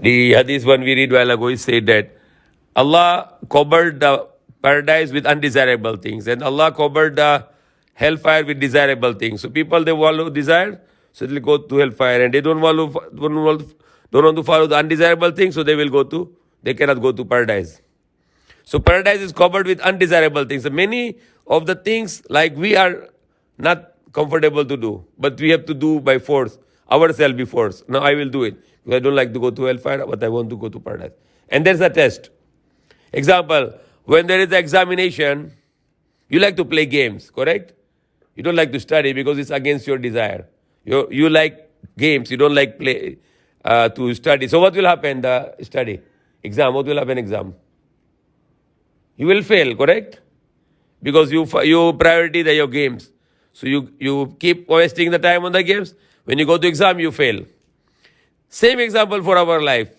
The hadith one we read while ago is said that Allah covered the paradise with undesirable things, and Allah covered the hellfire with desirable things. So people, they want to desire, so they'll go to hellfire, and they don't want to follow the undesirable things, so they cannot go to paradise. So paradise is covered with undesirable things. So many of the things like we are not comfortable to do, but we have to do by force, ourselves by force. Now I will do it. Because I don't like to go to hellfire, but I want to go to paradise. And there's a test. Example, when there is an examination, you like to play games, correct? You don't like to study because it's against your desire. You like games, you don't like play to study. So what will happen, the study? Exam, what will happen exam? You will fail, correct? Because you priority your games. So you keep wasting the time on the games. When you go to exam, you fail. Same example for our life.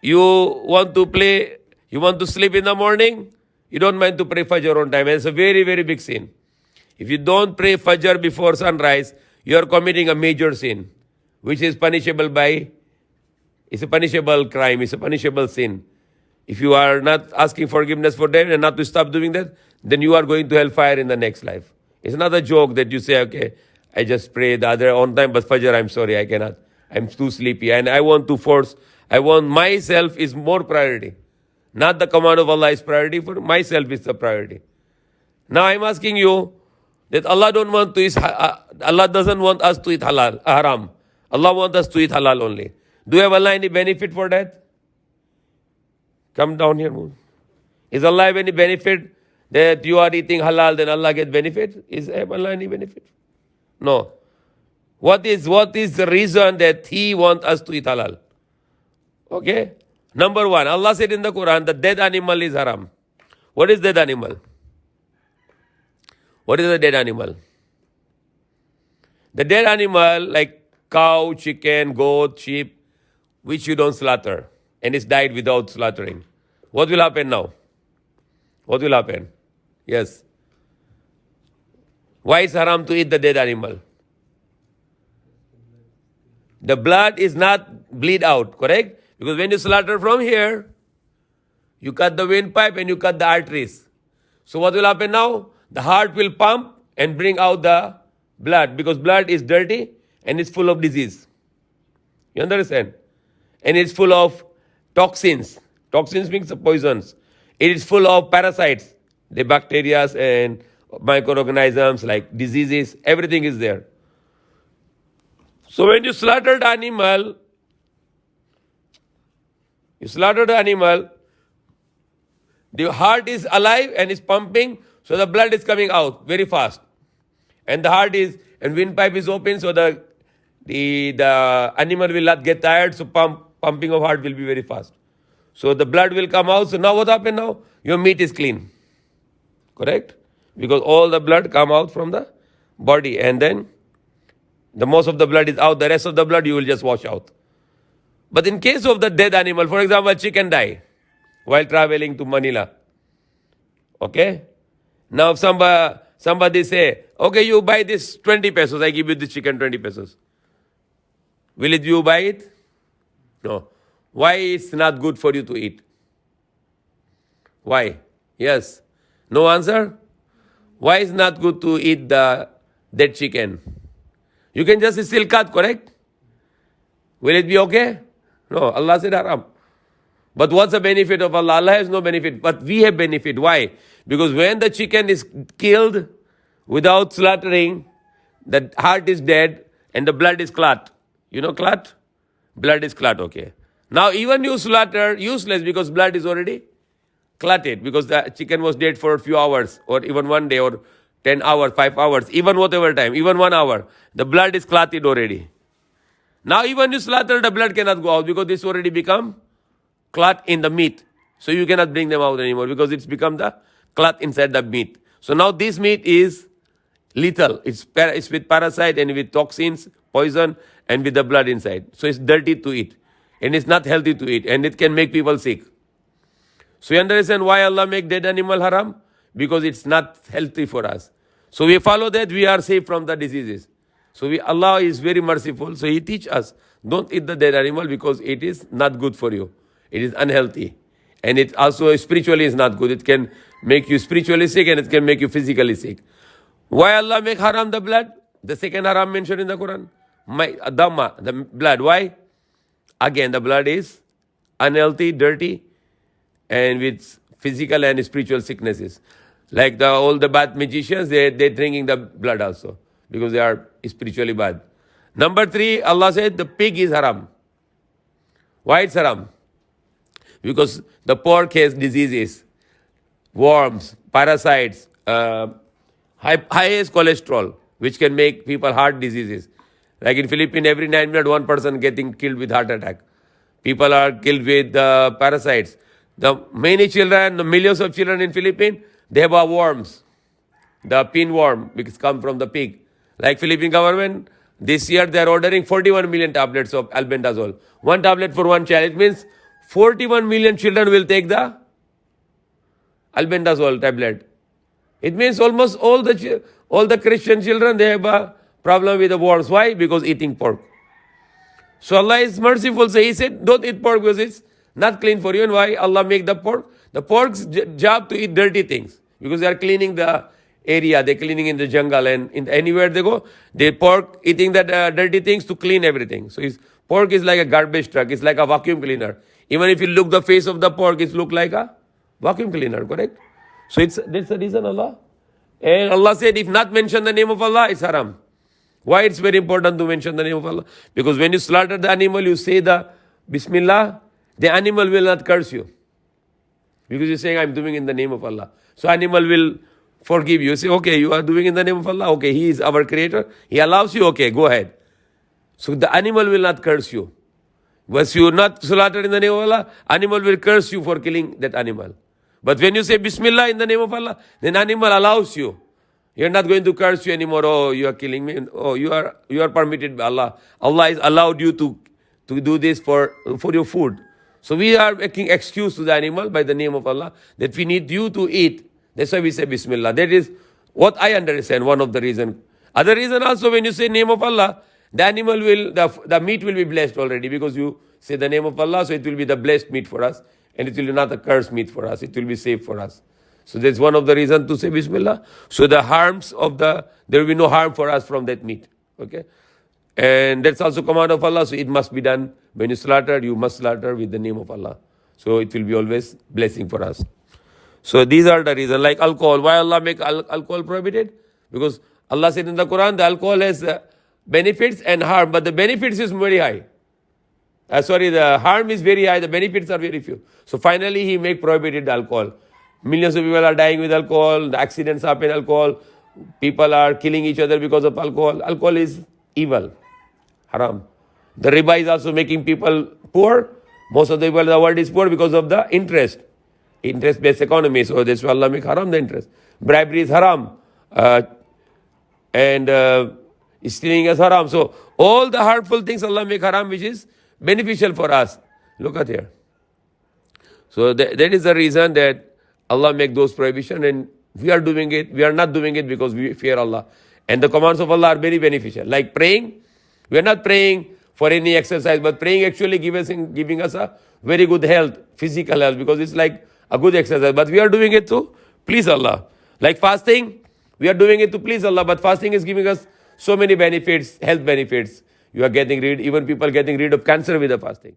You want to play, you want to sleep in the morning, you don't mind to pray Fajr on time. And it's a very, very big sin. If you don't pray Fajr before sunrise, you are committing a major sin, which is punishable by, it's a punishable crime, it's a punishable sin. If you are not asking forgiveness for them and not to stop doing that, then you are going to hellfire in the next life. It's not a joke that you say, okay, I just pray the other on time, but Fajr, I'm sorry, I cannot. I'm too sleepy and I want to force. I want myself is more priority. Not the command of Allah is priority, for myself is the priority. Now I'm asking you that Allah doesn't want us to eat haram. Allah wants us to eat halal only. Do you have Allah any benefit for that? Come down here, Moon. Is Allah have any benefit that you are eating halal, then Allah gets benefit? Is Allah any benefit? No. What is the reason that He wants us to eat halal? Okay? Number one, Allah said in the Quran, the dead animal is haram. What is dead animal? What is a dead animal? The dead animal, like cow, chicken, goat, sheep, which you don't slaughter, and it's died without slaughtering. What will happen now? What will happen? Yes. Why is haram to eat the dead animal? The blood is not bleed out, correct? Because when you slaughter from here, you cut the windpipe and you cut the arteries. So what will happen now? The heart will pump and bring out the blood, because blood is dirty and it's full of disease. You understand? And it's full of toxins. Toxins means poisons. It is full of parasites, the bacteria and microorganisms like diseases, everything is there. So when you slaughter the animal, the heart is alive and is pumping, so the blood is coming out very fast. And the heart is, and windpipe is open, so the animal will not get tired, so pumping of heart will be very fast. So the blood will come out. So now what happened now? Your meat is clean. Correct? Because all the blood come out from the body, and then the most of the blood is out. The rest of the blood you will just wash out. But in case of the dead animal, for example, chicken die while traveling to Manila. Okay? Now if somebody say, okay, you buy this 20 pesos, I give you this chicken 20 pesos. Will you buy it? No. Why it's not good for you to eat? Why? Yes. No answer? Why is not good to eat the dead chicken? You can just still cut, correct? Will it be okay? No, Allah said haram. But what's the benefit of Allah? Allah has no benefit, but we have benefit. Why? Because when the chicken is killed without slaughtering, the heart is dead and the blood is clot. You know clot? Blood is clot, okay. Now even you slaughter, useless, because blood is already clotted, because the chicken was dead for a few hours, or even 1 day, or 10 hours, 5 hours, even whatever time, even 1 hour. The blood is clotted already. Now even you slaughter, the blood cannot go out, because this already become clot in the meat. So you cannot bring them out anymore, because it's become the clot inside the meat. So now this meat is lethal. It's with parasite and with toxins, poison, and with the blood inside. So it's dirty to eat. And it's not healthy to eat. And it can make people sick. So you understand why Allah make dead animal haram? Because it's not healthy for us. So we follow that, we are safe from the diseases. So Allah is very merciful. So He teach us, don't eat the dead animal because it is not good for you. It is unhealthy. And it also spiritually is not good. It can make you spiritually sick and it can make you physically sick. Why Allah make haram the blood? The second haram mentioned in the Quran. Dhamma, the blood. Why? Again, the blood is unhealthy, dirty, and with physical and spiritual sicknesses. Like all the bad magicians, they're drinking the blood also because they are spiritually bad. Number 3, Allah said the pig is haram. Why it's haram? Because the pork has diseases, worms, parasites, highest cholesterol, which can make people heart diseases. Like in Philippines, every 9 minutes, one person getting killed with heart attack. People are killed with parasites. The many children, the millions of children in Philippines, they have worms. The pinworm, which comes from the pig. Like Philippine government, this year they are ordering 41 million tablets of albendazole. One tablet for one child. It means 41 million children will take the albendazole tablet. It means almost all the Christian children, they have a problem with the worms. Why? Because eating pork. So Allah is merciful. So He said, don't eat pork because it's not clean for you. And why Allah make the pork? The pork's job to eat dirty things because they are cleaning the area, they're cleaning in the jungle, and anywhere they go, they pork eating that dirty things to clean everything. So pork is like a garbage truck. It's like a vacuum cleaner. Even if you look the face of the pork, it look like a vacuum cleaner, correct? So that's the reason Allah. And Allah said, if not mention the name of Allah, it's haram. Why it's very important to mention the name of Allah? Because when you slaughter the animal, you say the Bismillah, the animal will not curse you. Because you're saying, I'm doing in the name of Allah. So animal will forgive you. You say, okay, you are doing in the name of Allah. Okay, He is our creator. He allows you. Okay, go ahead. So the animal will not curse you. Once you not slaughter in the name of Allah, animal will curse you for killing that animal. But when you say Bismillah in the name of Allah, then animal allows you. You're not going to curse you anymore. Oh, you are killing me. Oh, you are permitted by Allah. Allah has allowed you to do this for your food. So we are making excuse to the animal by the name of Allah that we need you to eat. That's why we say Bismillah. That is what I understand, one of the reasons. Other reason also, when you say name of Allah, the animal will, the meat will be blessed already because you say the name of Allah, so it will be the blessed meat for us. And it will be not a cursed meat for us. It will be safe for us. So that's one of the reasons to say Bismillah. So the harms of there will be no harm for us from that meat. Okay? And that's also command of Allah. So it must be done. When you slaughter, you must slaughter with the name of Allah. So it will be always blessing for us. So these are the reasons. Like alcohol. Why Allah make alcohol prohibited? Because Allah said in the Quran, the alcohol has benefits and harm. But the benefits is very high. The harm is very high. The benefits are very few. So finally, He make prohibited alcohol. Millions of people are dying with alcohol. The accidents happen alcohol. People are killing each other because of alcohol. Alcohol is evil. Haram. The riba is also making people poor. Most of the people in the world is poor because of the interest. Interest-based economy. So that's why Allah make haram the interest. Bribery is haram. Stealing is haram. So all the harmful things Allah make haram, which is beneficial for us. Look at here. So that is the reason that Allah make those prohibition, and we are doing it. We are not doing it because we fear Allah. And the commands of Allah are very beneficial. Like praying, we are not praying for any exercise, but praying actually giving us a very good health, physical health, because it's like a good exercise. But we are doing it to please Allah. Like fasting, we are doing it to please Allah, but fasting is giving us so many benefits, health benefits. You are getting rid, even people getting rid of cancer with the fasting.